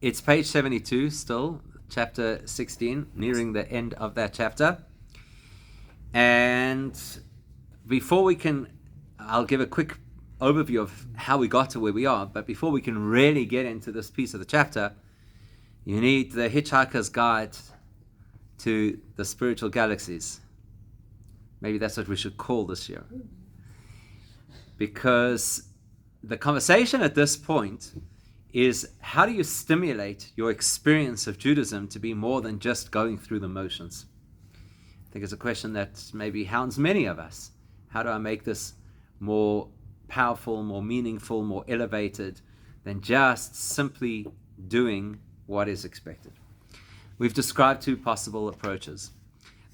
It's page 72 still, chapter 16, nearing the end of that chapter. And before we can, I'll give a quick overview of how we got to where we are, but before we can really get into this piece of the chapter, you need the Hitchhiker's Guide to the Spiritual Galaxies. Maybe that's what we should call this year. Because the conversation at this point is, how do you stimulate your experience of Judaism to be more than just going through the motions? I think it's a question that maybe hounds many of us. How do I make this more powerful, more meaningful, more elevated than just simply doing what is expected? We've described two possible approaches.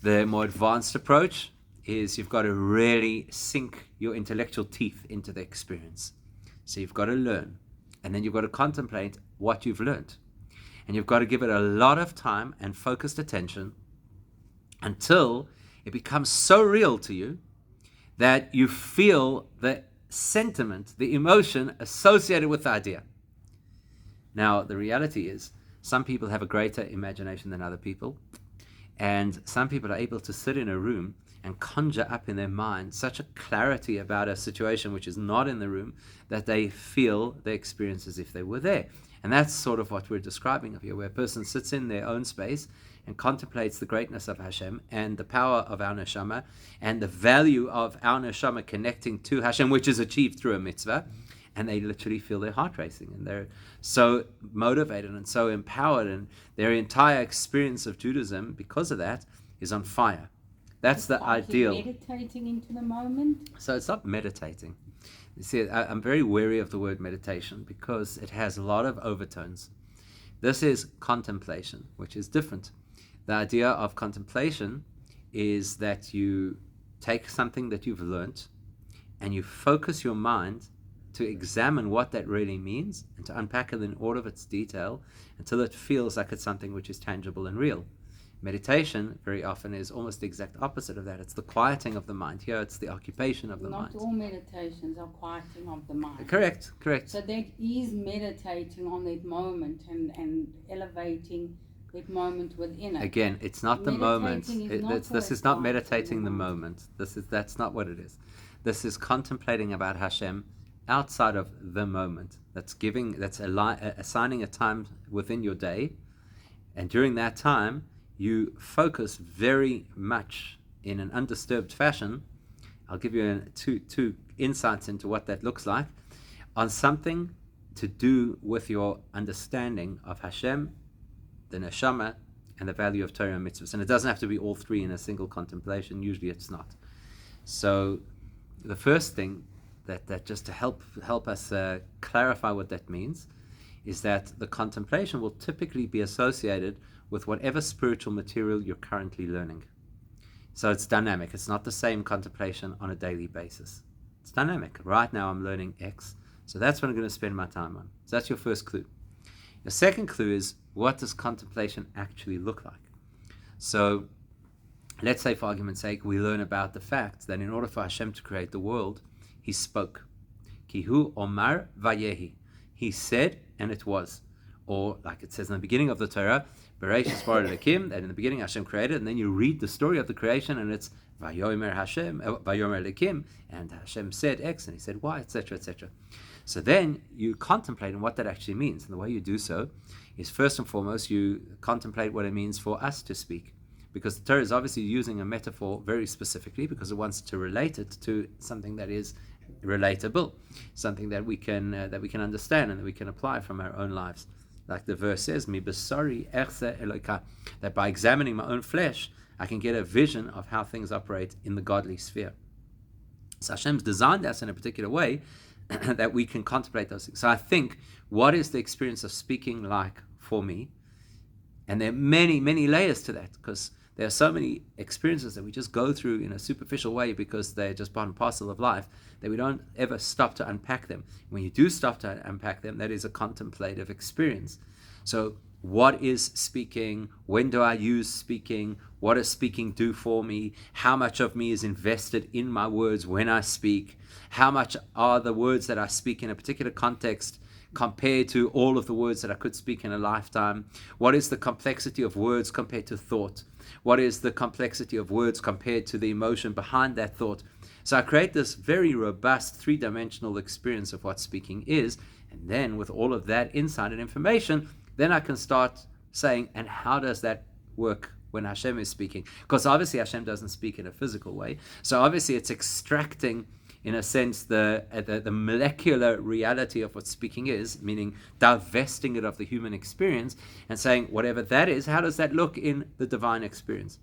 The more advanced approach is you've got to really sink your intellectual teeth into the experience. So you've got to learn, and then you've got to contemplate what you've learned. And you've got to give it a lot of time and focused attention until it becomes so real to you that you feel the sentiment, the emotion associated with the idea. Now, the reality is, some people have a greater imagination than other people, and some people are able to sit in a room and conjure up in their mind such a clarity about a situation which is not in the room that they feel the experience as if they were there. And that's sort of what we're describing here, where a person sits in their own space and contemplates the greatness of Hashem and the power of our neshama and the value of our neshama connecting to Hashem, which is achieved through a mitzvah. And they literally feel their heart racing, and they're so motivated and so empowered, and their entire experience of Judaism, because of that, is on fire. That's the ideal. Meditating into the moment? So it's not meditating. You see, I'm very wary of the word meditation because it has a lot of overtones. This is contemplation, which is different. The idea of contemplation is that you take something that you've learnt and you focus your mind to examine what that really means and to unpack it in all of its detail until it feels like it's something which is tangible and real. Meditation very often is almost the exact opposite of that. It's the quieting of the mind. Here it's the occupation of the mind. Not all meditations are quieting of the mind. Correct. So that is meditating on that moment and elevating that moment within it. Again, it's not the moment. This is not meditating the moment. That's not what it is. This is contemplating about Hashem outside of the moment. That's assigning a time within your day, and during that time you focus very much in an undisturbed fashion. I'll give you two insights into what that looks like, on something to do with your understanding of Hashem, the neshama, and the value of Torah and mitzvahs. And it doesn't have to be all three in a single contemplation. Usually it's not. So the first thing that just to help us clarify what that means is that the contemplation will typically be associated with whatever spiritual material you're currently learning. So it's dynamic. It's not the same contemplation on a daily basis. It's dynamic. Right now I'm learning X, so that's what I'm going to spend my time on. So that's your first clue. The second clue is, what does contemplation actually look like? So let's say, for argument's sake, we learn about the fact that in order for Hashem to create the world, He spoke. Kihu Omar Vayehi. He said, and it was. Or, like it says in the beginning of the Torah, Bereshis bara Elokim, that in the beginning Hashem created, and then you read the story of the creation, and it's Vayomer Hashem, Vayomer Elokim, and Hashem said X, and He said Y, etc., etc. So then you contemplate on what that actually means. And the way you do so is, first and foremost, you contemplate what it means for us to speak. Because the Torah is obviously using a metaphor very specifically because it wants to relate it to something that is relatable, something that we can understand and that we can apply from our own lives. Like the verse says, "Mi besari echse Eloka," that by examining my own flesh, I can get a vision of how things operate in the godly sphere. So Hashem's designed us in a particular way that we can contemplate those things. So I think, what is the experience of speaking like for me? And there are many, many layers to that, because there are so many experiences that we just go through in a superficial way because they're just part and parcel of life, that we don't ever stop to unpack them. When you do stop to unpack them, that is a contemplative experience. So what is speaking? When do I use speaking? What does speaking do for me? How much of me is invested in my words when I speak? How much are the words that I speak in a particular context compared to all of the words that I could speak in a lifetime? What is the complexity of words compared to thought? What is the complexity of words compared to the emotion behind that thought? So I create this very robust three-dimensional experience of what speaking is, and then with all of that insight and information, then I can start saying, and how does that work when Hashem is speaking? Because obviously Hashem doesn't speak in a physical way. So obviously it's extracting, in a sense, the molecular reality of what speaking is, meaning divesting it of the human experience and saying, whatever that is, how does that look in the divine experience?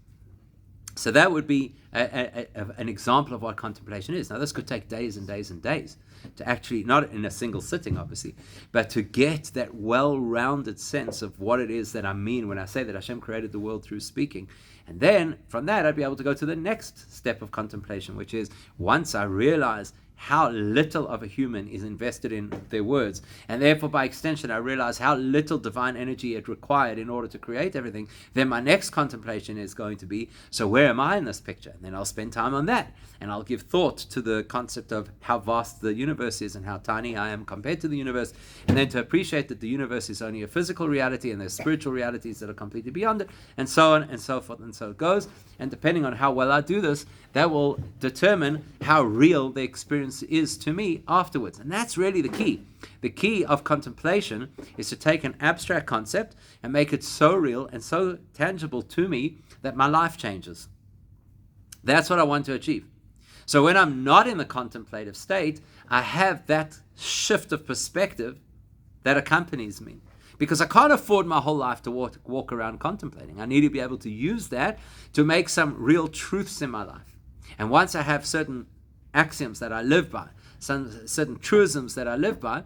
So that would be an example of what contemplation is. Now, this could take days and days and days to actually, not in a single sitting, obviously, but to get that well-rounded sense of what it is that I mean when I say that Hashem created the world through speaking. And then from that, I'd be able to go to the next step of contemplation, which is once I realize how little of a human is invested in their words, and therefore by extension I realize how little divine energy it required in order to create everything, then my next contemplation is going to be, so where am I in this picture? And then I'll spend time on that, and I'll give thought to the concept of how vast the universe is and how tiny I am compared to the universe, and then to appreciate that the universe is only a physical reality and there's spiritual realities that are completely beyond it, and so on and so forth, and so it goes. And depending on how well I do this, that will determine how real the experience is to me afterwards. And that's really the key. The key of contemplation is to take an abstract concept and make it so real and so tangible to me that my life changes. That's what I want to achieve. So when I'm not in the contemplative state, I have that shift of perspective that accompanies me. Because I can't afford my whole life to walk around contemplating. I need to be able to use that to make some real truths in my life. And once I have certain axioms that I live by, some certain truisms that I live by,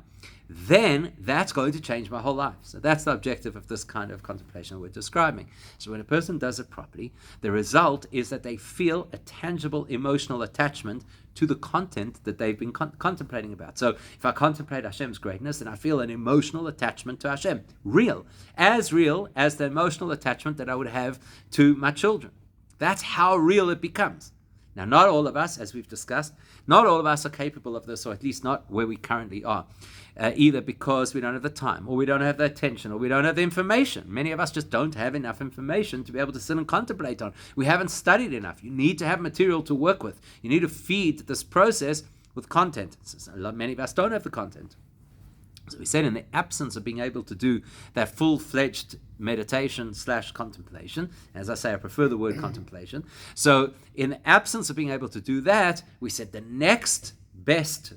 then that's going to change my whole life. So that's the objective of this kind of contemplation we're describing. So when a person does it properly, the result is that they feel a tangible emotional attachment to the content that they've been contemplating about. So if I contemplate Hashem's greatness, then I feel an emotional attachment to Hashem. Real as the emotional attachment that I would have to my children. That's how real it becomes. Now, not all of us, as we've discussed, not all of us are capable of this, or at least not where we currently are, either because we don't have the time, or we don't have the attention, or we don't have the information. Many of us just don't have enough information to be able to sit and contemplate on. We haven't studied enough. You need to have material to work with. You need to feed this process with content. Many of us don't have the content. So we said in the absence of being able to do that full-fledged meditation / contemplation, as I say, I prefer the word contemplation. So in the absence of being able to do that, we said the next best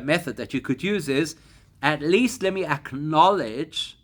method that you could use is, at least let me acknowledge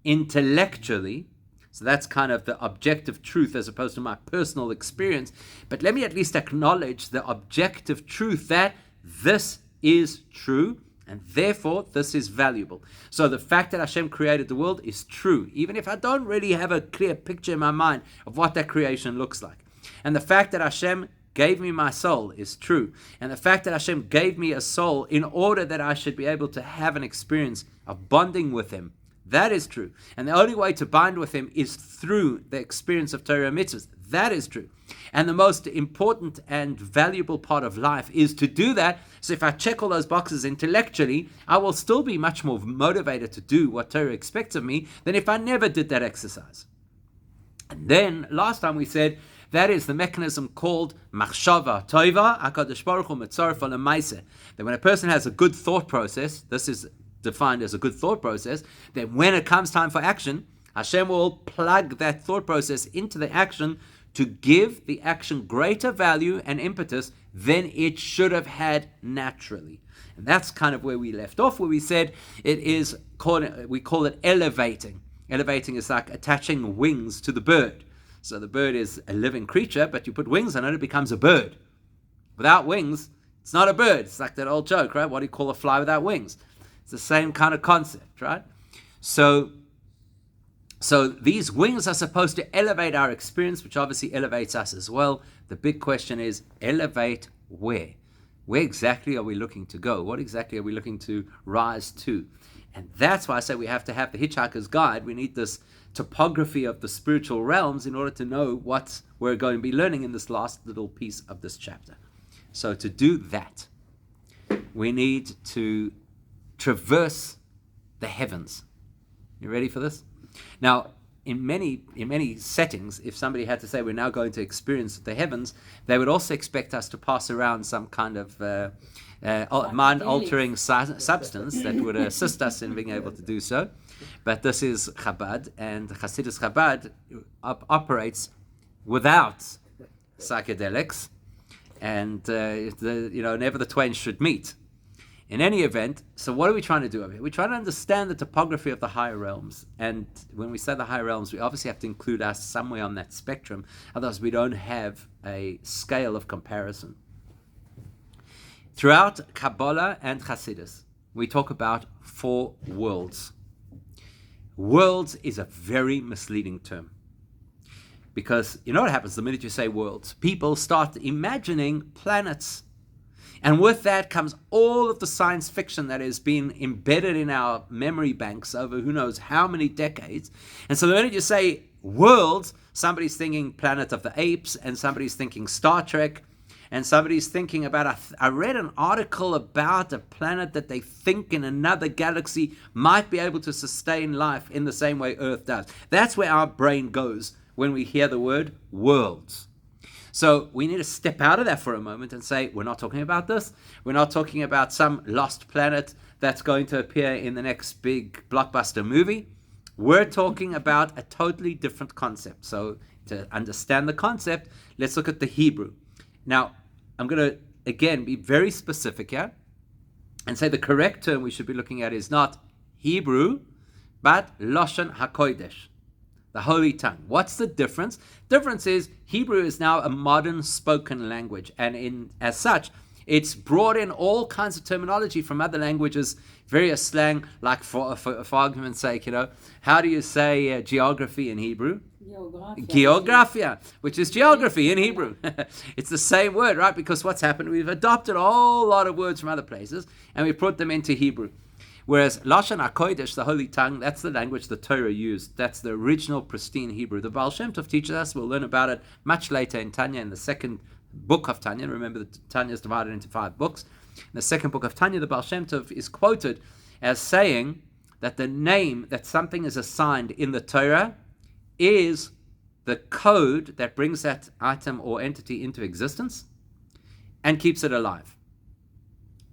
intellectually, so that's kind of the objective truth as opposed to my personal experience, but let me at least acknowledge the objective truth that this is true, and therefore, this is valuable. So the fact that Hashem created the world is true, even if I don't really have a clear picture in my mind of what that creation looks like. And the fact that Hashem gave me my soul is true. And the fact that Hashem gave me a soul in order that I should be able to have an experience of bonding with Him, that is true. And the only way to bind with Him is through the experience of Torah and mitzvahs. That is true. And the most important and valuable part of life is to do that. So if I check all those boxes intellectually, I will still be much more motivated to do what Torah expects of me than if I never did that exercise. And then last time we said that is the mechanism called machshava tova, HaKadosh Baruch Hu metzaref l'maaseh. That when a person has a good thought process, this is defined as a good thought process, then when it comes time for action, Hashem will plug that thought process into the action to give the action greater value and impetus than it should have had naturally. And that's kind of where we left off, where we said we call it elevating. Elevating is like attaching wings to the bird. So the bird is a living creature, but you put wings on it, it becomes a bird. Without wings, it's not a bird. It's like that old joke, right? What do you call a fly without wings? It's the same kind of concept, right? So these wings are supposed to elevate our experience, which obviously elevates us as well. The big question is, elevate where? Where exactly are we looking to go? What exactly are we looking to rise to? And that's why I say we have to have the Hitchhiker's Guide. We need this topography of the spiritual realms in order to know what we're going to be learning in this last little piece of this chapter. So to do that, we need to traverse the heavens. You ready for this? Now, in many settings, if somebody had to say we're now going to experience the heavens, they would also expect us to pass around some kind of mind-altering substance that would assist us in being able to do so. But this is Chabad, and Hasidus Chabad operates without psychedelics, and never the twain should meet. In any event, so what are we trying to do over here? We're trying to understand the topography of the higher realms. And when we say the higher realms, we obviously have to include us somewhere on that spectrum. Otherwise, we don't have a scale of comparison. Throughout Kabbalah and Hasidus, we talk about 4 worlds. Worlds is a very misleading term. Because you know what happens the minute you say worlds? People start imagining planets. And with that comes all of the science fiction that has been embedded in our memory banks over who knows how many decades. And so the minute you say worlds, somebody's thinking Planet of the Apes, and somebody's thinking Star Trek, and somebody's thinking about, I read an article about a planet that they think in another galaxy might be able to sustain life in the same way Earth does. That's where our brain goes when we hear the word worlds. So we need to step out of that for a moment and say, we're not talking about this. We're not talking about some lost planet that's going to appear in the next big blockbuster movie. We're talking about a totally different concept. So to understand the concept, let's look at the Hebrew. Now, I'm going to, again, be very specific here and say the correct term we should be looking at is not Hebrew, but Lashon HaKodesh, the Holy Tongue. What's the difference? Difference is Hebrew is now a modern spoken language, and as such, it's brought in all kinds of terminology from other languages, various slang, like for argument's sake, how do you say geography in Hebrew? Geographia, which is geography in Hebrew. It's the same word, right? Because what's happened, we've adopted a whole lot of words from other places, and we put them into Hebrew. Whereas Lashon HaKodesh, the Holy Tongue, that's the language the Torah used. That's the original pristine Hebrew. The Baal Shem Tov teaches us, we'll learn about it much later in Tanya, in the second book of Tanya. Remember that Tanya is divided into 5 books. In the second book of Tanya, the Baal Shem Tov is quoted as saying that the name that something is assigned in the Torah is the code that brings that item or entity into existence and keeps it alive.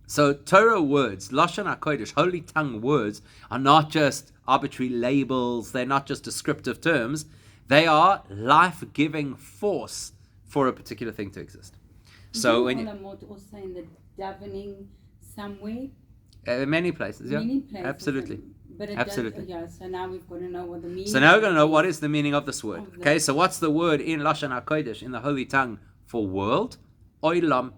So Torah words, Lashon HaKodesh, Holy Tongue words, are not just arbitrary labels. They're not just descriptive terms. They are life-giving force for a particular thing to exist. So when you also in the davening somewhere. Many places, yeah. Many places, absolutely. But absolutely. So now we've got to know what the meaning. So now we're going to know what is the meaning of this word. Okay, so what's the word in Lashon HaKodesh, in the Holy Tongue, for world? Oilam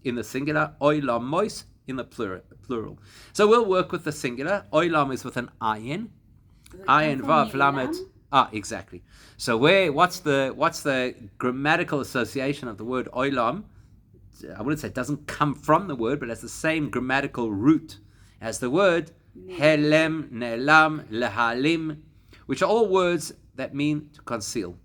in the singular, oilam mois in the plural. So we'll work with the singular. Oilam is with an ayin. Ayin vav lamed. Exactly. So what's the grammatical association of the word oilam? I wouldn't say it doesn't come from the word, but it has the same grammatical root as the word helem, ne'elam, lehalim, which are all words that mean to conceal.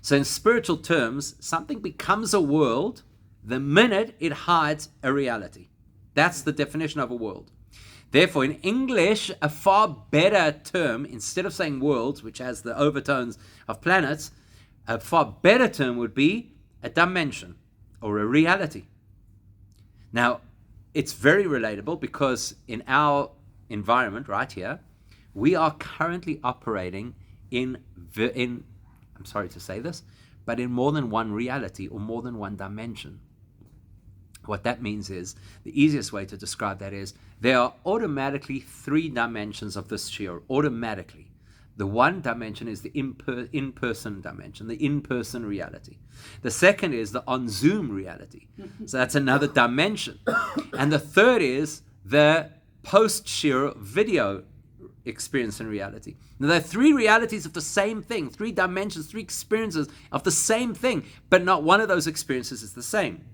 So in spiritual terms, something becomes a world the minute it hides a reality. That's the definition of a world. Therefore, in English, a far better term, instead of saying worlds, which has the overtones of planets, a far better term would be a dimension or a reality. Now, it's very relatable because in our environment right here, we are currently operating in, I'm sorry to say this, but in more than one reality or more than one dimension. What that means is, the easiest way to describe that is, there are automatically 3 dimensions of this sphere, automatically. The one dimension is the in-person dimension, the in-person reality. The second is the on-Zoom reality. So that's another dimension. And the third is the post-share video experience and reality. Now, there are 3 realities of the same thing, 3 dimensions, 3 experiences of the same thing, but not one of those experiences is the same.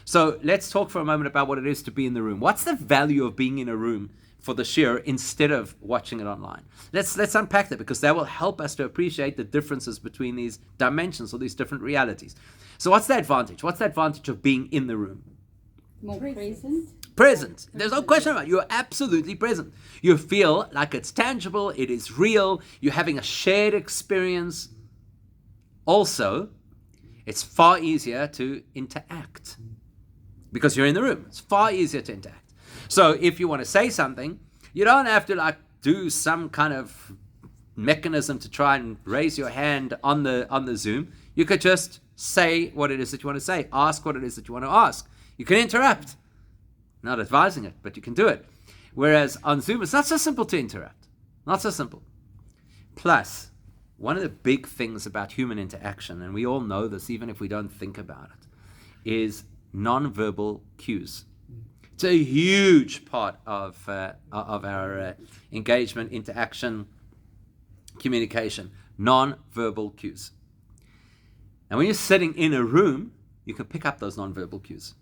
So let's talk for a moment about what it is to be in the room. What's the value of being in a room for the shir instead of watching it online? Let's unpack that, because that will help us to appreciate the differences between these dimensions or these different realities. So what's the advantage? What's the advantage of being in the room? More present. Present. There's no question about it. You're absolutely present. You feel like it's tangible, it is real, you're having a shared experience. Also, it's far easier to interact because you're in the room. It's far easier to interact. So if you want to say something, you don't have to do some kind of mechanism to try and raise your hand on the Zoom. You could just say what it is that you want to say, ask what it is that you want to ask. You can interrupt. Not advising it, but you can do it. Whereas on Zoom, it's not so simple to interrupt. Not so simple. Plus, one of the big things about human interaction, and we all know this even if we don't think about it, is nonverbal cues. It's a huge part of our engagement, interaction, communication. Nonverbal cues. And when you're sitting in a room, you can pick up those nonverbal cues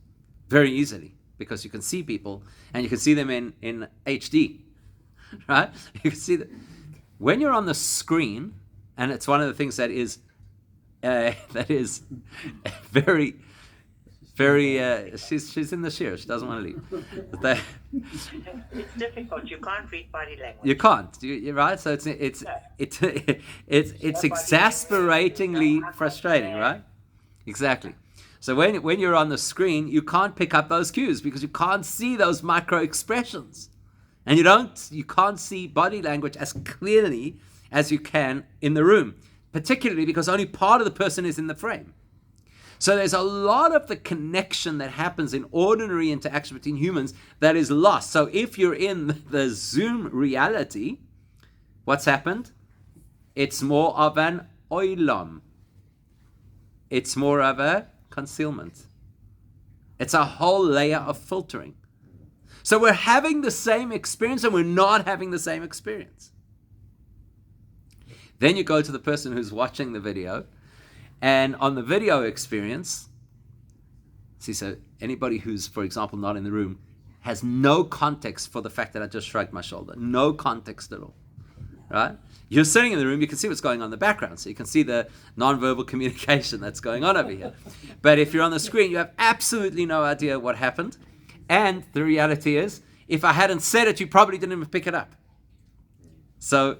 very easily because you can see people and you can see them in HD, right? You can see that when you're on the screen, and it's one of the things that is very, very. She's in the chair. She doesn't want to leave. It's difficult. You can't read body language. You can't. You're right. So it's exasperatingly frustrating, right? Exactly. So when you're on the screen, you can't pick up those cues because you can't see those micro expressions, and you can't see body language as clearly as you can in the room, particularly because only part of the person is in the frame. So there's a lot of the connection that happens in ordinary interaction between humans that is lost. So if you're in the Zoom reality, what's happened? It's more of an oilam. It's more of a concealment. It's a whole layer of filtering. So we're having the same experience and we're not having the same experience. Then you go to the person who's watching the video, and on the video experience, so anybody who's, for example, not in the room has no context for the fact that I just shrugged my shoulder. No context at all, right? You're sitting in the room, you can see what's going on in the background, so you can see the nonverbal communication that's going on over here. But if you're on the screen, you have absolutely no idea what happened, and the reality is, if I hadn't said it, you probably didn't even pick it up. So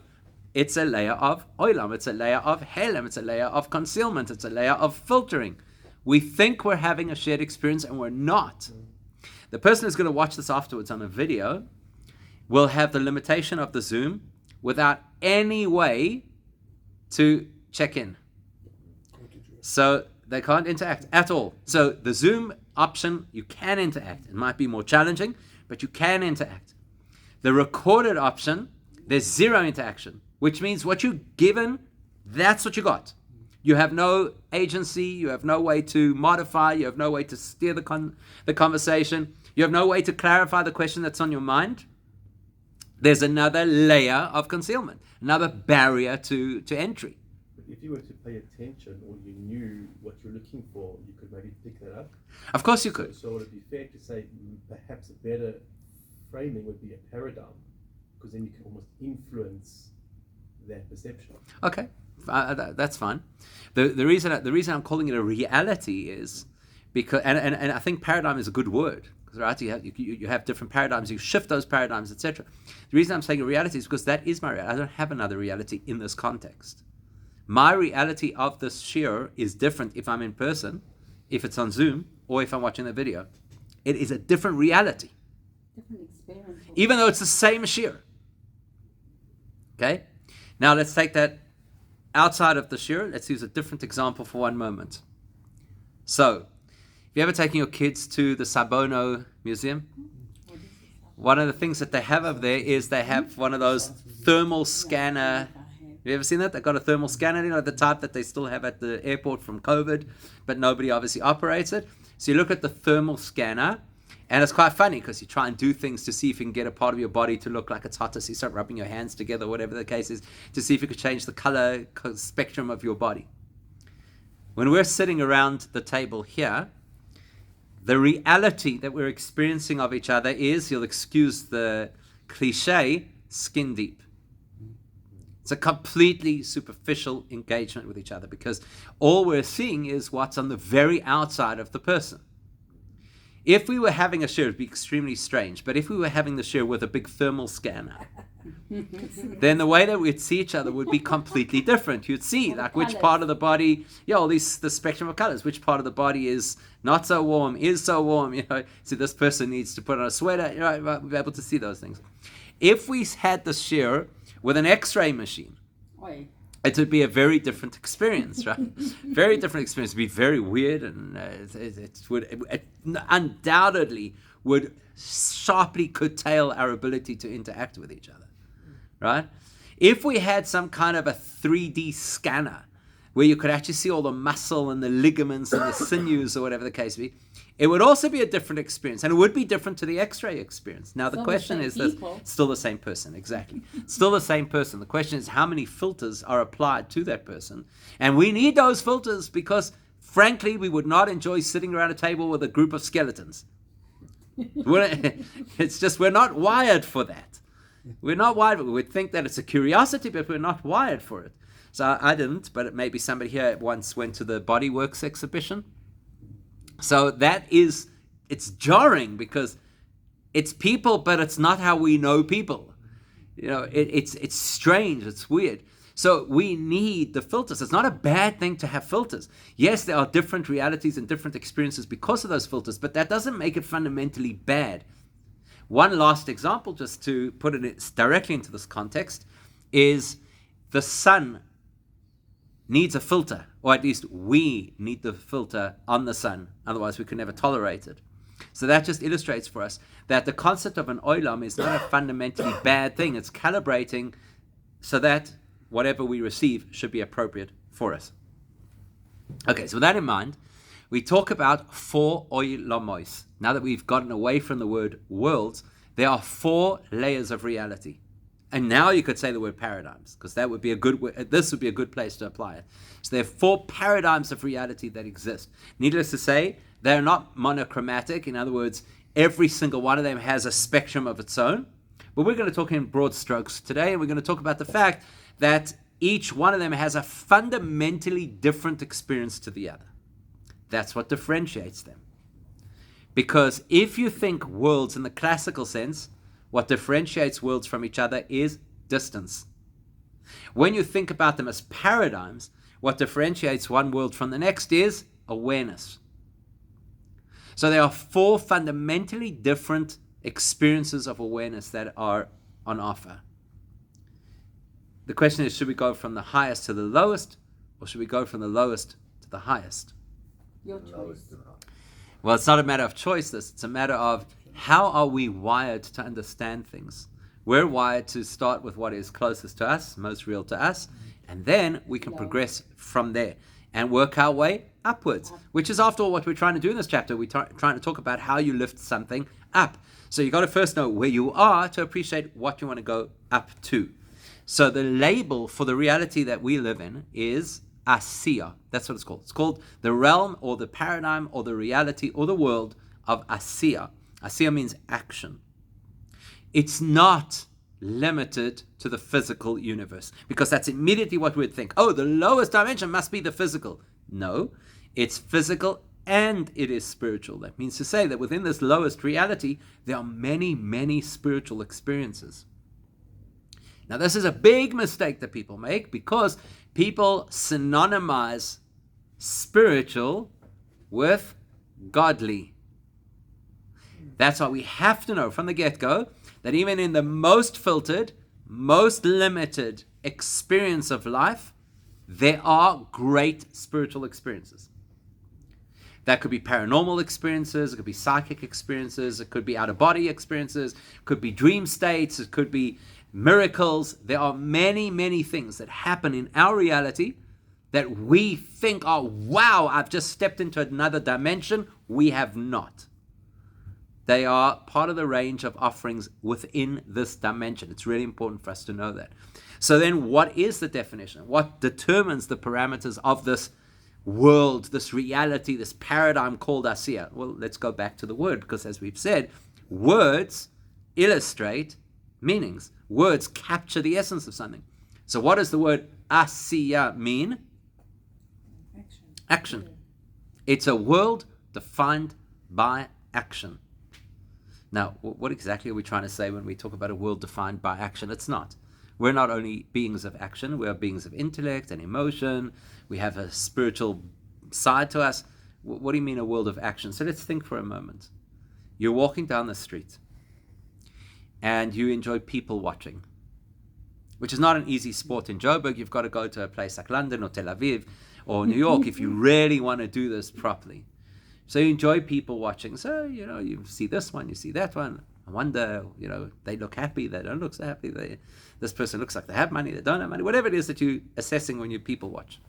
it's a layer of oilam, it's a layer of helem, it's a layer of concealment, it's a layer of filtering. We think we're having a shared experience and we're not. The person who's going to watch this afterwards on a video will have the limitation of the Zoom without any way to check in. So they can't interact at all. So the Zoom option, you can interact. It might be more challenging, but you can interact. The recorded option, there's zero interaction, which means what you're given, that's what you got. You have no agency, you have no way to modify, you have no way to steer the conversation, you have no way to clarify the question that's on your mind. There's another layer of concealment, another barrier to entry. But if you were to pay attention or you knew what you're looking for, you could maybe pick that up. Of course you could. So would it be fair to say perhaps a better framing would be a paradigm, because then you can almost influence that perception. Okay, that's fine. The reason I'm calling it a reality is because, and I think paradigm is a good word, right? You have different paradigms, you shift those paradigms, etc. The reason I'm saying a reality is because that is my reality. I don't have another reality in this context. My reality of this shiur is different if I'm in person, if it's on Zoom, or if I'm watching the video. It is a different reality. Different experience. Even though it's the same shiur. Okay? Now let's take that outside of the shiur. Let's use a different example for one moment. So, have you ever taken your kids to the Sabono Museum? One of the things that they have over there is they have one of those thermal scanner. Have you ever seen that? They've got a thermal scanner, the type that they still have at the airport from COVID, but nobody obviously operates it. So you look at the thermal scanner, and it's quite funny because you try and do things to see if you can get a part of your body to look like it's hotter. So you start rubbing your hands together, whatever the case is, to see if you could change the color spectrum of your body. When we're sitting around the table here, the reality that we're experiencing of each other is, you'll excuse the cliche, skin deep. It's a completely superficial engagement with each other because all we're seeing is what's on the very outside of the person. If we were having a shir, it'd be extremely strange. But if we were having the shir with a big thermal scanner, then the way that we'd see each other would be completely different. You'd see like which part of the body, all the spectrum of colors, which part of the body is not so warm, is so warm, so this person needs to put on a sweater, we'd be able to see those things. If we had the shir with an X-ray machine, it would be a very different experience, right? Very different experience. It would be very weird, and it undoubtedly would sharply curtail our ability to interact with each other, right? If we had some kind of a 3D scanner where you could actually see all the muscle and the ligaments and the sinews or whatever the case be, it would also be a different experience, and it would be different to the X-ray experience. Now, the question is this, still the same person, exactly. Still the same person. The question is how many filters are applied to that person. And we need those filters because, frankly, we would not enjoy sitting around a table with a group of skeletons. It's just we're not wired for that. We're not wired. We would think that it's a curiosity, but we're not wired for it. So I didn't, but maybe somebody here once went to the Body Works exhibition. So it's jarring because it's people, but it's not how we know people. It's strange, it's weird. So we need the filters. It's not a bad thing to have filters. Yes, there are different realities and different experiences because of those filters, but that doesn't make it fundamentally bad. One last example, just to put it directly into this context, is the sun needs a filter, or at least we need the filter on the sun. Otherwise, we could never tolerate it. So that just illustrates for us that the concept of an olam is not a fundamentally bad thing. It's calibrating so that whatever we receive should be appropriate for us. Okay, so with that in mind, we talk about 4 olamos. Now that we've gotten away from the word worlds, there are 4 layers of reality. And now you could say the word paradigms, because that would be this would be a good place to apply it. So there are 4 paradigms of reality that exist. Needless to say, they're not monochromatic. In other words, every single one of them has a spectrum of its own. But we're going to talk in broad strokes today, and we're going to talk about the fact that each one of them has a fundamentally different experience to the other. That's what differentiates them. Because if you think worlds in the classical sense, what differentiates worlds from each other is distance. When you think about them as paradigms, what differentiates one world from the next is awareness. So there are 4 fundamentally different experiences of awareness that are on offer. The question is, should we go from the highest to the lowest, or should we go from the lowest to the highest? Your choice. Well, it's not a matter of choice. It's a matter of how are we wired to understand things. We're wired to start with what is closest to us, most real to us, and then we can progress from there and work our way upwards, which is after all what we're trying to do in this chapter. We're trying to talk about how you lift something up. So you've got to first know where you are to appreciate what you want to go up to. So the label for the reality that we live in is Asiya. That's what it's called. It's called the realm or the paradigm or the reality or the world of Asiya. Asiya means action. It's not limited to the physical universe, because that's immediately what we'd think. Oh, the lowest dimension must be the physical. No, it's physical and it is spiritual. That means to say that within this lowest reality, there are many, many spiritual experiences. Now, this is a big mistake that people make, because people synonymize spiritual with godly. That's why we have to know from the get-go that even in the most filtered, most limited experience of life, there are great spiritual experiences. That could be paranormal experiences, it could be psychic experiences, it could be out-of-body experiences, it could be dream states, it could be miracles. There are many, many things that happen in our reality that we think, oh, wow, I've just stepped into another dimension. We have not. They are part of the range of offerings within this dimension. It's really important for us to know that. So then what is the definition? What determines the parameters of this world, this reality, this paradigm called Asiya? Well, let's go back to the word, because as we've said, words illustrate meanings. Words capture the essence of something. So what does the word Asiya mean? Action. It's a world defined by action. Now, what exactly are we trying to say when we talk about a world defined by action? It's not. We're not only beings of action, we are beings of intellect and emotion. We have a spiritual side to us. What do you mean a world of action? So let's think for a moment. You're walking down the street and you enjoy people watching, which is not an easy sport in Joburg. You've got to go to a place like London or Tel Aviv or New York if you really want to do this properly. So you enjoy people watching. So, you see this one, you see that one. I wonder, they look happy, they don't look so happy. This person looks like they have money, they don't have money. Whatever it is that you're assessing when you people watch.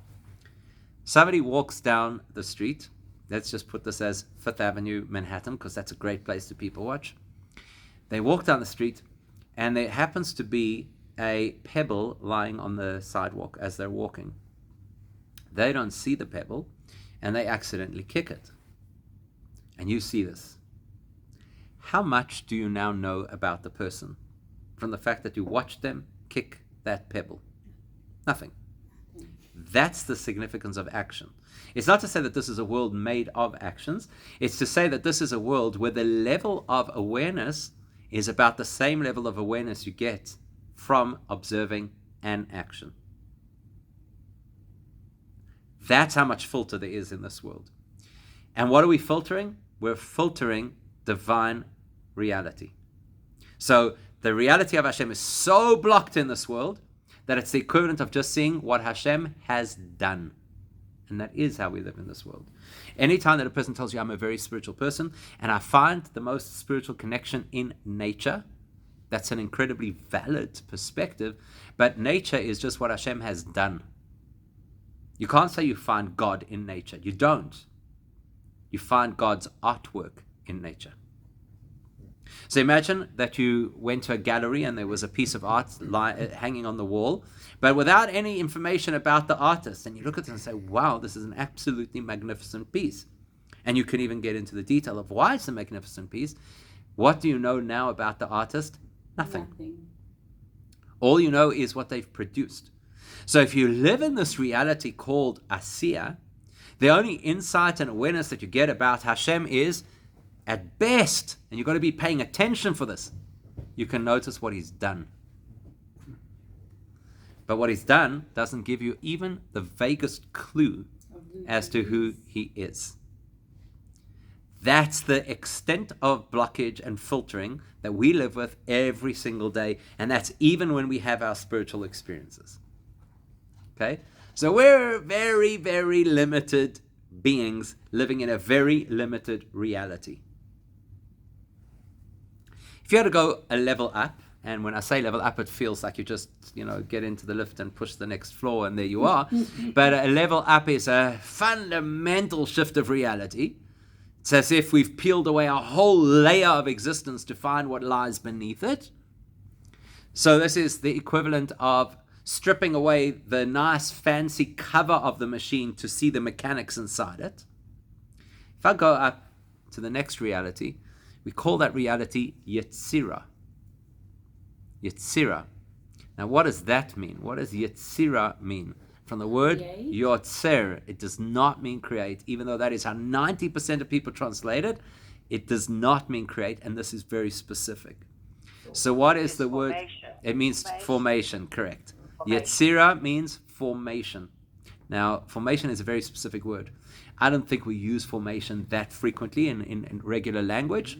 Somebody walks down the street. Let's just put this as Fifth Avenue, Manhattan, because that's a great place to people watch. They walk down the street, and there happens to be a pebble lying on the sidewalk as they're walking. They don't see the pebble, and they accidentally kick it. And you see this. How much do you now know about the person from the fact that you watched them kick that pebble? Nothing. That's the significance of action. It's not to say that this is a world made of actions. It's to say that this is a world where the level of awareness is about the same level of awareness you get from observing an action. That's how much filter there is in this world. And what are we filtering? We're filtering divine reality. So the reality of Hashem is so blocked in this world that it's the equivalent of just seeing what Hashem has done. And that is how we live in this world. Anytime that a person tells you, I'm a very spiritual person, and I find the most spiritual connection in nature, that's an incredibly valid perspective, but nature is just what Hashem has done. You can't say you find God in nature. You don't. You find God's artwork in nature. So imagine that you went to a gallery and there was a piece of art hanging on the wall, but without any information about the artist. And you look at it and say, wow, this is an absolutely magnificent piece. And you can even get into the detail of why it's a magnificent piece. What do you know now about the artist? Nothing. All you know is what they've produced. So if you live in this reality called Asiya, the only insight and awareness that you get about Hashem is, at best, and you've got to be paying attention for this, you can notice what he's done. But what he's done doesn't give you even the vaguest clue as to who he is. That's the extent of blockage and filtering that we live with every single day, and that's even when we have our spiritual experiences. Okay? So we're very, very limited beings living in a very limited reality. If you had to go a level up, and when I say level up, it feels like you just, get into the lift and push the next floor and there you are. But a level up is a fundamental shift of reality. It's as if we've peeled away a whole layer of existence to find what lies beneath it. So this is the equivalent of stripping away the nice fancy cover of the machine to see the mechanics inside it. If I go up to the next reality, we call that reality Yetzirah. Yetzirah. Now what does that mean? What does Yetzirah mean? From the word Yotzer, it does not mean create, even though that is how 90% of people translate it. It does not mean create, and this is very specific. So what is the word? It means formation, correct. Yetzirah means formation. Now, formation is a very specific word. I don't think we use formation that frequently in regular language.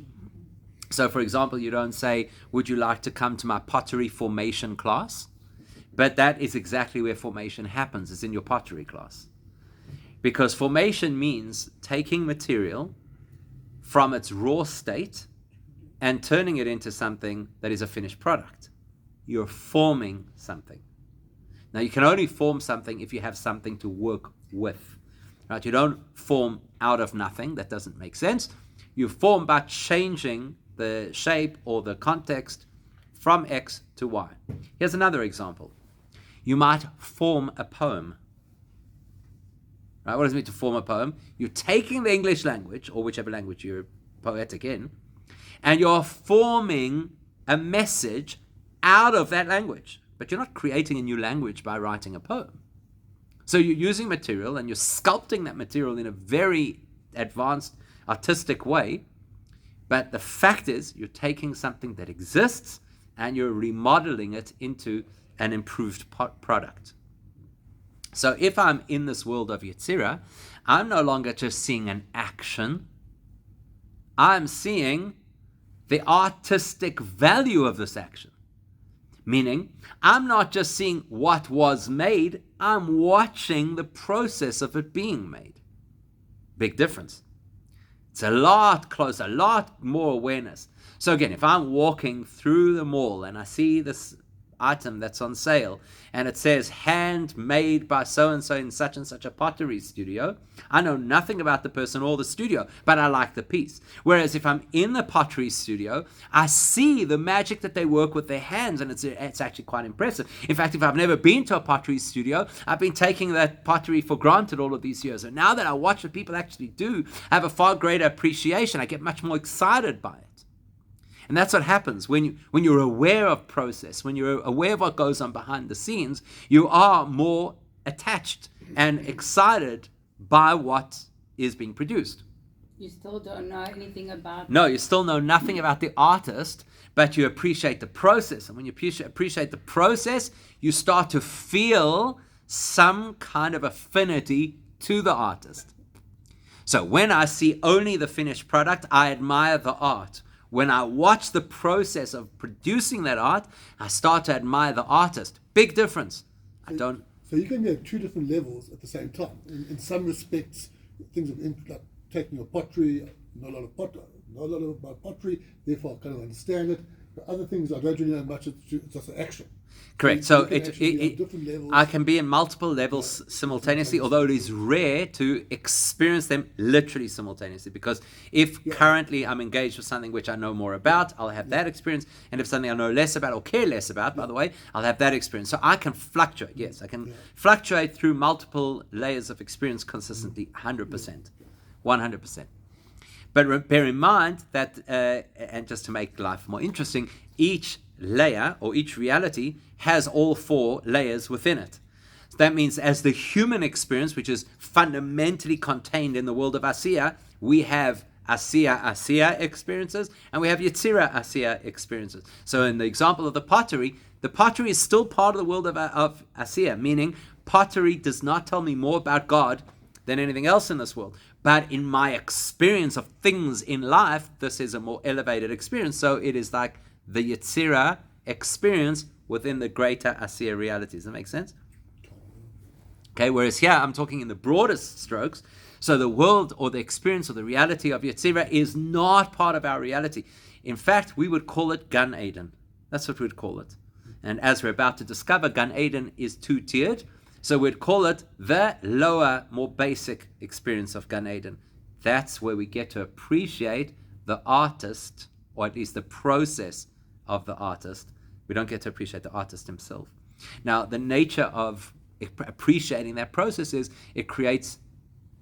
So, for example, you don't say, would you like to come to my pottery formation class? But that is exactly where formation happens. It's in your pottery class. Because formation means taking material from its raw state and turning it into something that is a finished product. You're forming something. Now, you can only form something if you have something to work with. Right? You don't form out of nothing. That doesn't make sense. You form by changing the shape or the context from X to Y. Here's another example. You might form a poem. Right? What does it mean to form a poem? You're taking the English language, or whichever language you're poetic in, and you're forming a message out of that language. But you're not creating a new language by writing a poem. So you're using material and you're sculpting that material in a very advanced artistic way But the fact is, you're taking something that exists and you're remodeling it into an improved product. So if I'm in this world of Yetzirah, I'm no longer just seeing an action. I'm seeing the artistic value of this action. Meaning, I'm not just seeing what was made, I'm watching the process of it being made. Big difference. It's a lot closer, a lot more awareness. So again, if I'm walking through the mall and I see this item that's on sale and it says handmade by so-and-so in such and such a pottery studio, I know nothing about the person or the studio, but I like the piece. Whereas if I'm in the pottery studio, I see the magic that they work with their hands, and it's actually quite impressive. In fact, if I've never been to a pottery studio, I've been taking that pottery for granted all of these years. And now that I watch what people actually do, I have a far greater appreciation. I get much more excited by it. And that's what happens when you're aware of process, when you're aware of what goes on behind the scenes, you are more attached and excited by what is being produced. You still don't know anything about No, you still know nothing about the artist, but you appreciate the process. And when you appreciate the process, you start to feel some kind of affinity to the artist. So when I see only the finished product, I admire the art. When I watch the process of producing that art, I start to admire the artist. Big difference. So you can be at two different levels at the same time. In some respects, things like taking a pottery, not a lot about pottery, therefore I kind of understand it. But other things I don't really know much, it's just an action. Correct. So So I can be in multiple levels simultaneously, although it is rare to experience them literally simultaneously. Because if currently I'm engaged with something which I know more about, I'll have that experience. And if something I know less about or care less about, by the way, I'll have that experience. So I can fluctuate. Yes, I can fluctuate through multiple layers of experience consistently, 100%. 100%. But bear in mind that, and just to make life more interesting, each layer or each reality has all four layers within it. So that means as the human experience, which is fundamentally contained in the world of Asiya, we have Asiya experiences and we have Yetzirah Asiya experiences. So in the example of the pottery is still part of the world of Asiya, meaning pottery does not tell me more about God than anything else in this world. But in my experience of things in life, this is a more elevated experience. So it is like the Yetzirah experience within the greater Asiya reality. Does that make sense? Okay, whereas here I'm talking in the broadest strokes. So the world or the experience or the reality of Yetzirah is not part of our reality. In fact, we would call it Gan Eden. That's what we'd call it. And as we're about to discover, Gan Eden is two-tiered. So we'd call it the lower, more basic experience of Gan Eden. That's where we get to appreciate the artist, or at least the process of the artist. We don't get to appreciate the artist himself. Now, the nature of appreciating that process is it creates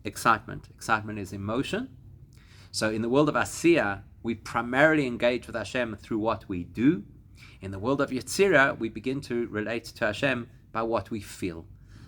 excitement. Excitement is emotion. So in the world of Asiya, we primarily engage with Hashem through what we do. In the world of Yetzirah, we begin to relate to Hashem by what we feel.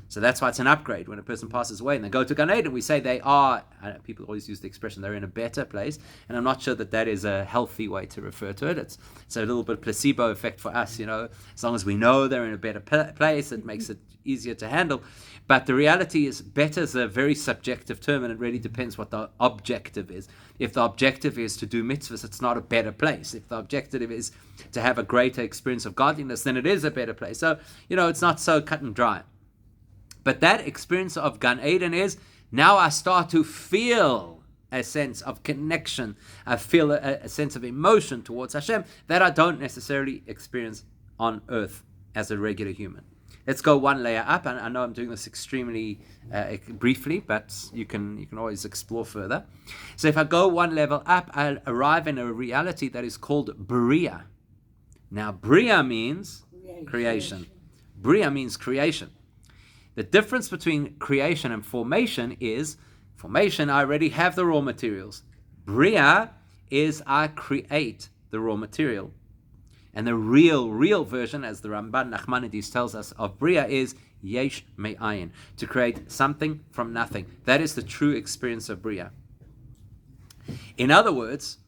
So that's why it's an upgrade. When a person passes away and they go to Gan Eden, we say they are, people always use the expression, they're in a better place. And I'm not sure that is a healthy way to refer to it. It's a little bit placebo effect for us, as long as we know they're in a better place, it makes it easier to handle. But the reality is, better is a very subjective term, and it really depends what the objective is. If the objective is to do mitzvahs, it's not a better place. If the objective is to have a greater experience of godliness, then it is a better place. So, it's not so cut and dry. But that experience of Gan Eden is, now I start to feel a sense of connection. I feel a sense of emotion towards Hashem that I don't necessarily experience on earth as a regular human. Let's go one layer up, and I know I'm doing this extremely briefly, but you can always explore further. So if I go one level up, I'll arrive in a reality that is called Bria. Now, Bria means creation. Bria means creation. The difference between creation and formation is, formation, I already have the raw materials. Bria is I create the raw material. And the real version, as the Ramban Nachmanides tells us, of Bria is Yesh Me'ayin, to create something from nothing. That is the true experience of Bria. In other words,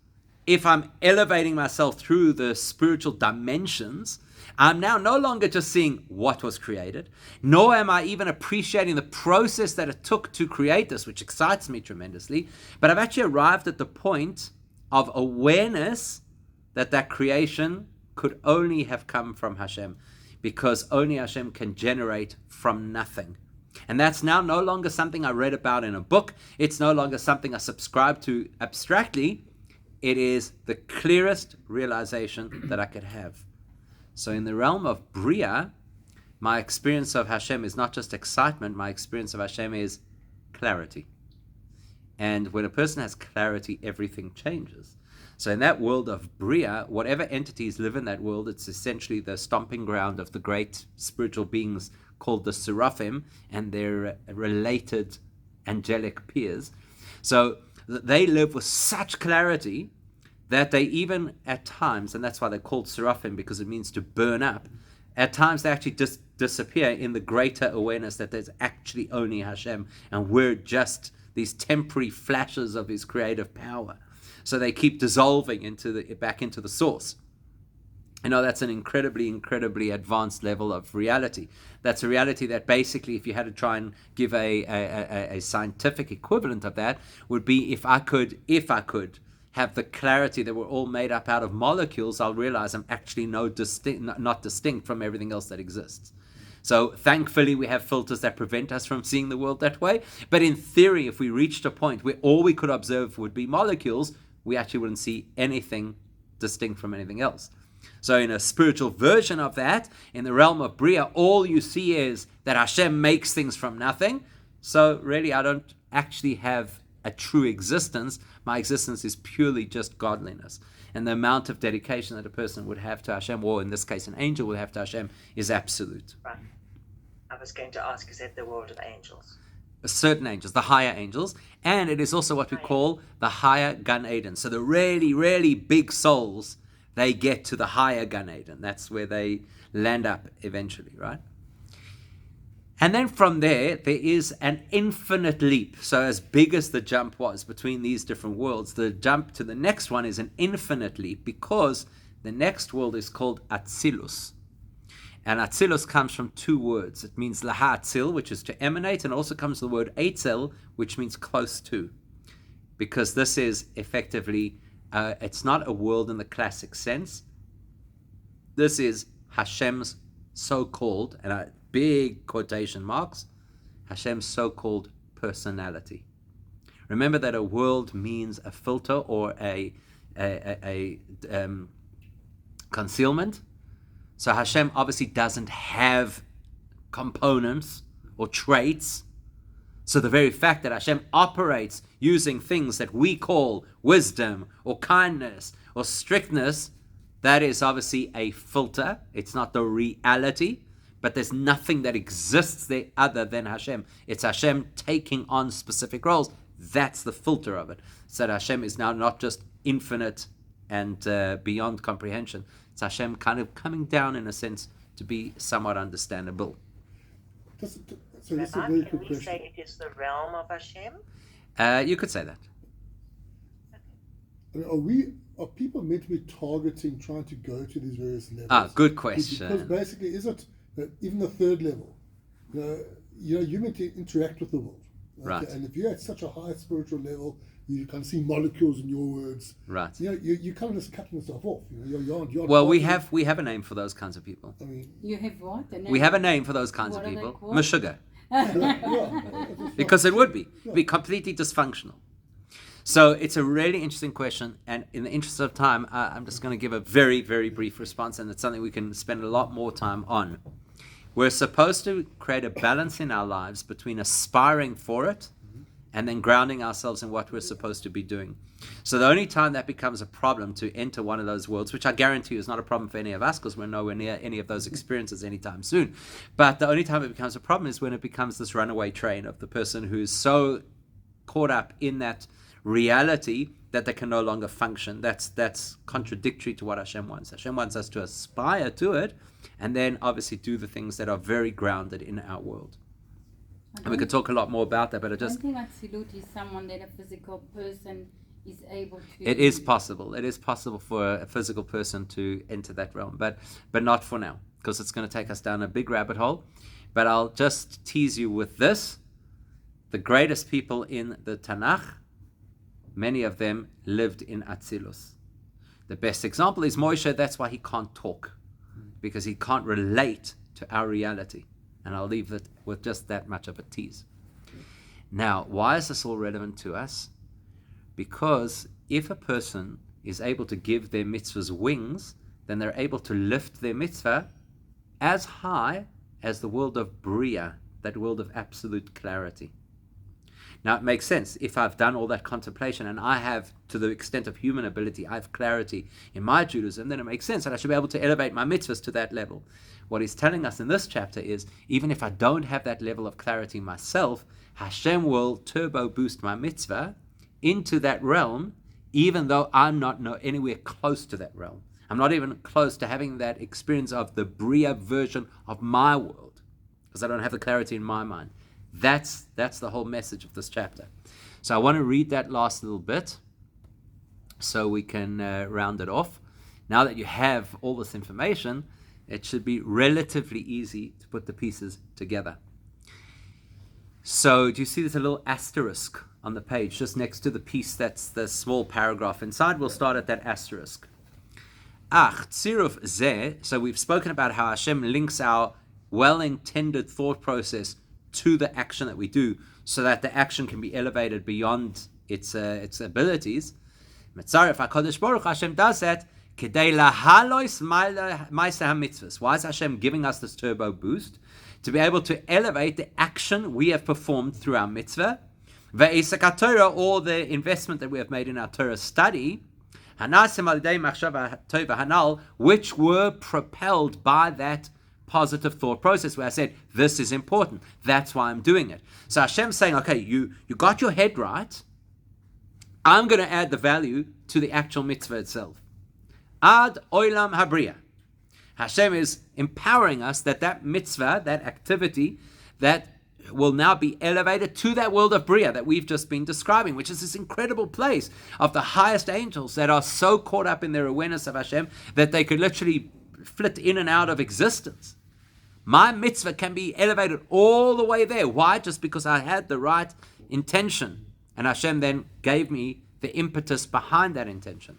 if I'm elevating myself through the spiritual dimensions, I'm now no longer just seeing what was created, nor am I even appreciating the process that it took to create this, which excites me tremendously, but I've actually arrived at the point of awareness that creation could only have come from Hashem, because only Hashem can generate from nothing. And that's now no longer something I read about in a book. It's no longer something I subscribe to abstractly. It is the clearest realization that I could have. So in the realm of Bria, my experience of Hashem is not just excitement. My experience of Hashem is clarity. And when a person has clarity, everything changes. So in that world of Bria, whatever entities live in that world, it's essentially the stomping ground of the great spiritual beings called the Seraphim and their related angelic peers. So they live with such clarity that they even at times, and that's why they're called Seraphim, because it means to burn up, at times they actually just disappear in the greater awareness that there's actually only Hashem, and we're just these temporary flashes of his creative power. So they keep dissolving back into the source. You know, that's an incredibly, incredibly advanced level of reality. That's a reality that basically, if you had to try and give a scientific equivalent of that, would be if I could have the clarity that we're all made up out of molecules, I'll realize I'm actually not distinct from everything else that exists. So thankfully we have filters that prevent us from seeing the world that way. But in theory, if we reached a point where all we could observe would be molecules, we actually wouldn't see anything distinct from anything else. So in a spiritual version of that, in the realm of Bria, all you see is that Hashem makes things from nothing. So really, I don't actually have a true existence. My existence is purely just godliness. And the amount of dedication that a person would have to Hashem, or in this case an angel would have to Hashem, is absolute. Right. I was going to ask, is that the world of angels? Certain angels, the higher angels, and it is also what we call the higher Gan Eden. So the really, really big souls, they get to the higher Gan Eden. That's where they land up eventually, right? And then from there is an infinite leap. So as big as the jump was between these different worlds, the jump to the next one is an infinite leap, because the next world is called Atzilus. And Atzilus comes from two words. It means Laha Atzil, which is to emanate, and also comes the word Eitzel, which means close to. Because this is effectively, it's not a world in the classic sense. This is Hashem's so-called, and big quotation marks, Hashem's so-called personality. Remember that a world means a filter or a concealment. So Hashem obviously doesn't have components or traits. So the very fact that Hashem operates using things that we call wisdom or kindness or strictness, that is obviously a filter. It's not the reality, but there's nothing that exists there other than Hashem. It's Hashem taking on specific roles. That's the filter of it. So that Hashem is now not just infinite and beyond comprehension. It's Hashem kind of coming down in a sense to be somewhat understandable. So this is a very Can quick we question. say it is the realm of Hashem? You could say that. I mean, are people meant to be targeting, trying to go to these various levels? Good question. Because basically, is it even the third level? You're meant to interact with the world. Okay? Right. And if you're at such a high spiritual level, you can see molecules in your words. Right. You kind of just cutting yourself off. You're Well, we have a name for those kinds of people. I mean, You have what? A name? We have a name for those kinds What of are they people. called? Meshuggah. yeah, Because it would be completely dysfunctional. So it's a really interesting question, and in the interest of time, I'm just going to give a very, very brief response, and it's something we can spend a lot more time on. We're supposed to create a balance in our lives between aspiring for it and then grounding ourselves in what we're supposed to be doing. So the only time that becomes a problem to enter one of those worlds, which I guarantee you is not a problem for any of us because we're nowhere near any of those experiences anytime soon, but the only time it becomes a problem is when it becomes this runaway train of the person who's so caught up in that reality that they can no longer function. That's contradictory to what Hashem wants. Hashem wants us to aspire to it and then obviously do the things that are very grounded in our world. And we could talk a lot more about that, but I don't just... think Atsilut is someone that a physical person is able to. It is possible. It is possible for a physical person to enter that realm, but not for now, because it's going to take us down a big rabbit hole. But I'll just tease you with this. The greatest people in the Tanakh, many of them lived in Atzilus. The best example is Moshe. That's why he can't talk, because he can't relate to our reality. And I'll leave it with just that much of a tease. Now, why is this all relevant to us? Because if a person is able to give their mitzvahs wings, then they're able to lift their mitzvah as high as the world of Bria, that world of absolute clarity. Now, it makes sense. If I've done all that contemplation and I have, to the extent of human ability, I have clarity in my Judaism, then it makes sense that I should be able to elevate my mitzvahs to that level. What he's telling us in this chapter is, even if I don't have that level of clarity myself, Hashem will turbo boost my mitzvah into that realm, even though I'm not anywhere close to that realm. I'm not even close to having that experience of the Bria version of my world, because I don't have the clarity in my mind. That's the whole message of this chapter. So I want to read that last little bit so we can round it off. Now that you have all this information, it should be relatively easy to put the pieces together. So do you see there's a little asterisk on the page just next to the piece that's the small paragraph inside? We'll start at that asterisk. Tziruf zeh. So we've spoken about how Hashem links our well-intended thought process to the action that we do, so that the action can be elevated beyond its abilities. Mitzaref HaKadosh Baruch Hu, Hashem does that kedei lahalois ma'aseh hamitzvos. Why is Hashem giving us this turbo boost? To be able to elevate the action we have performed through our mitzvah, ve'esak HaTorah, or the investment that we have made in our Torah study, hanasim al yedei machshava tova hanal, which were propelled by that positive thought process where I said, this is important. That's why I'm doing it. So Hashem's saying, okay, you got your head right. I'm going to add the value to the actual mitzvah itself. Ad oilam habriya. Hashem is empowering us that mitzvah, that activity, that will now be elevated to that world of Bria that we've just been describing, which is this incredible place of the highest angels that are so caught up in their awareness of Hashem that they could literally flit in and out of existence. My mitzvah can be elevated all the way there. Why? Just because I had the right intention. And Hashem then gave me the impetus behind that intention.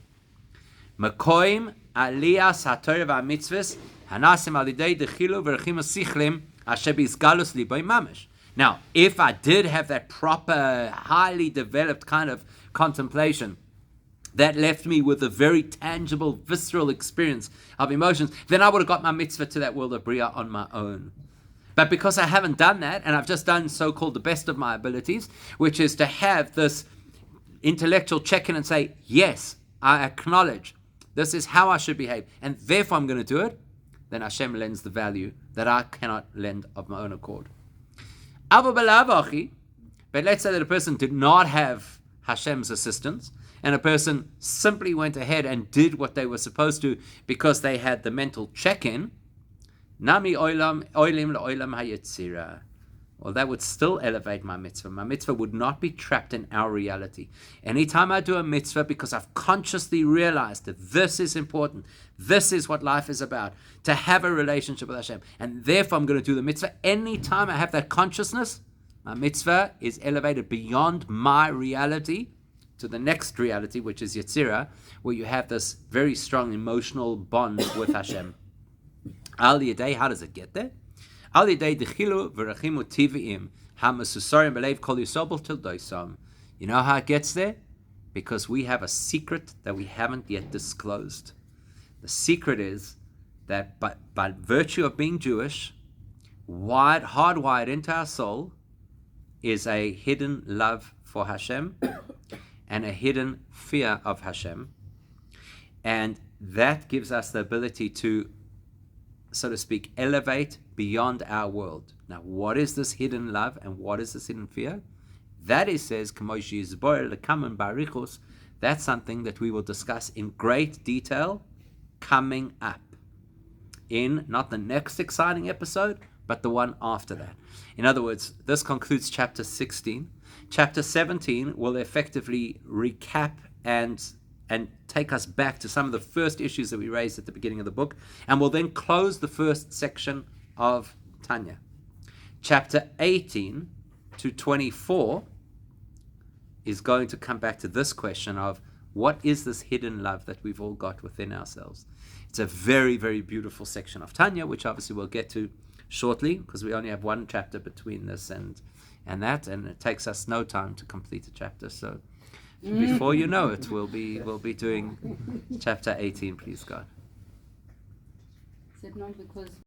Makoim aliyas haTorah v'amitzvos hanasim al yidei dechilu v'rechimu sichlim asher b'izgalus libay mamish. Now, if I did have that proper, highly developed kind of contemplation that left me with a very tangible, visceral experience of emotions, then I would have got my mitzvah to that world of Bria on my own. But because I haven't done that, and I've just done so-called the best of my abilities, which is to have this intellectual check-in and say, yes, I acknowledge this is how I should behave, and therefore I'm going to do it, then Hashem lends the value that I cannot lend of my own accord. But let's say that a person did not have Hashem's assistance, and a person simply went ahead and did what they were supposed to because they had the mental check-in, Nami oilim la'olam hayetzira. Well, that would still elevate my mitzvah. My mitzvah would not be trapped in our reality. Anytime I do a mitzvah, because I've consciously realized that this is important, this is what life is about, to have a relationship with Hashem, and therefore I'm going to do the mitzvah. Anytime I have that consciousness, my mitzvah is elevated beyond my reality to the next reality, which is Yetzirah, where you have this very strong emotional bond with Hashem. Al Yedei, how does it get there? Al Yedei dechilu v'rechimu tivi'im ha'mesusarim b'leiv kol yisobel til doisam. You know how it gets there? Because we have a secret that we haven't yet disclosed. The secret is that by virtue of being Jewish, hardwired into our soul is a hidden love for Hashem and a hidden fear of Hashem. And that gives us the ability to, so to speak, elevate beyond our world. Now, what is this hidden love and what is this hidden fear? That, he says, that's something that we will discuss in great detail coming up in not the next exciting episode, but the one after that. In other words, this concludes chapter 16. Chapter 17 will effectively recap and take us back to some of the first issues that we raised at the beginning of the book, and we'll then close the first section of Tanya. Chapter 18 to 24 is going to come back to this question of what is this hidden love that we've all got within ourselves. It's a very, very beautiful section of Tanya, which obviously we'll get to shortly, because we only have one chapter between this and that, and it takes us no time to complete a chapter. So before you know it, we'll be doing chapter 18, please God. Is it not because